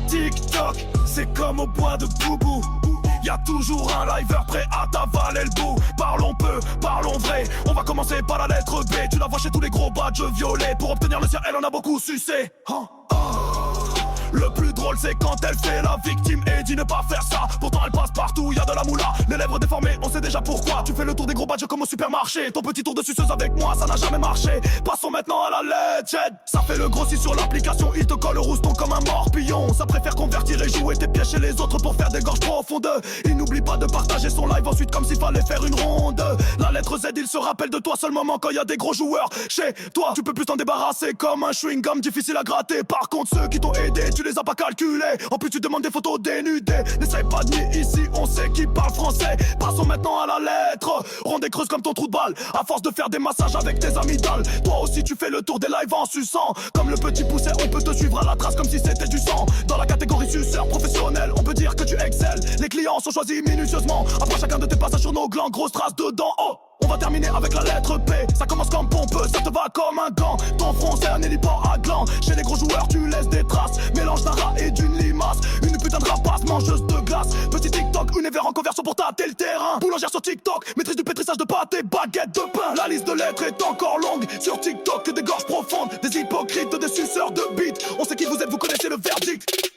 TikTok, c'est comme au bois de Boubou. Y'a toujours un liver prêt à t'avaler le bout. Parlons peu, parlons vrai. On va commencer par la lettre B. Tu la vois chez tous les gros badges violets. Pour obtenir le sien, elle en a beaucoup sucé. Le plus drôle c'est quand elle fait la victime et dit ne pas faire ça. Pourtant elle passe partout, y'a de la moula. Les lèvres déformées, on sait déjà pourquoi. Tu fais le tour des gros badges comme au supermarché. Ton petit tour de suceuse avec moi, ça n'a jamais marché. Passons maintenant à la legend. Ça fait le grossi sur l'application. Il te colle le rouston comme un morpion. Ça préfère convertir et jouer tes pièges chez les autres pour faire des gorges profondes. Il n'oublie pas de partager son live ensuite comme s'il fallait faire une ronde. La lettre Z, il se rappelle de toi seul moment quand y a des gros joueurs. Chez toi, tu peux plus t'en débarrasser comme un chewing-gum difficile à gratter. Par contre ceux qui t'ont aidé, tu les as pas calculés. En plus tu demandes des photos dénudées. N'essaye pas de nier ici, on sait qui parle français. Passons maintenant à la lettre. Rond des creuses comme ton trou de balle. À force de faire des massages avec tes amygdales. Toi aussi tu fais le tour des lives en suçant. Comme le petit poussé, on peut te suivre à la trace comme si c'était du sang. Dans la catégorie suceur professionnel, on peut dire que tu excelles. Les clients sont choisis minutieusement. Après chacun de tes passages sur nos glands, grosse trace dedans. Oh, on va terminer avec la lettre P. Ça commence comme pompeux, ça te va comme un gant. Ton front c'est un héliport à gland. Chez les gros joueurs tu laisses des traces. Mélange d'un rat et d'une limace. Une putain de rapace mangeuse de glace. Petit TikTok, univers en conversion pour tâter le terrain. Boulangère sur TikTok, maîtrise du pétrissage de pâte et baguette de pain. La liste de lettres est encore longue. Sur TikTok que des gorges profondes. Des hypocrites, des suceurs de beats. On sait qui vous êtes, vous connaissez le verdict.